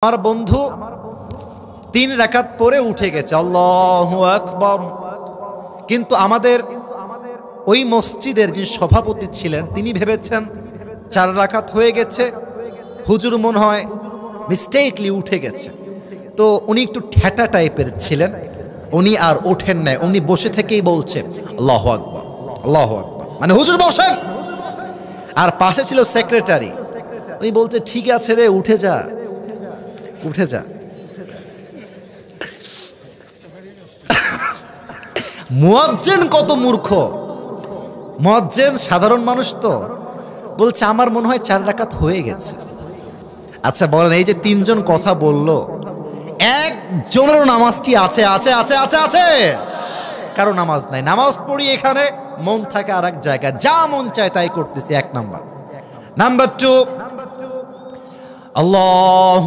আমার বন্ধু 3 রাকাত পরে উঠে গেছে, আল্লাহু আকবার। কিন্তু আমাদের ওই মসজিদের যিনি সভাপতি ছিলেন তিনি ভেবেছেন 4 রাকাত হয়ে গেছে, হুজুর মনে হয় মিস্টেকলি উঠে গেছে। তো উনি একটু ঠেটা টাইপের ছিলেন, উনি আর ওঠেন নাই, উনি বসে থেকেই বলছে আল্লাহু আকবার, আল্লাহু আকবার, মানে হুজুর বসেন। আর পাশে ছিল সেক্রেটারি, উনি বলছে ঠিক আছে রে, উঠে যা উঠে যা। মুয়াজ্জিন কত মূর্খ, মুয়াজ্জিন সাধারণ মানুষ তো, বলছে আমার মনে হয় 4 রাকাত হয়ে গেছে। আচ্ছা বলেন, এই যে 3 জন কথা বলল, একজনেরও নামাজ কি আছে? আছে আছে আছে আছে কারো নামাজ নাই। নামাজ পড়ি এখানে, মন থাকে আর এক জায়গায়, যা মন চায় তাই করতেছি। 1 নাম্বার। নাম্বার 2, আল্লাহ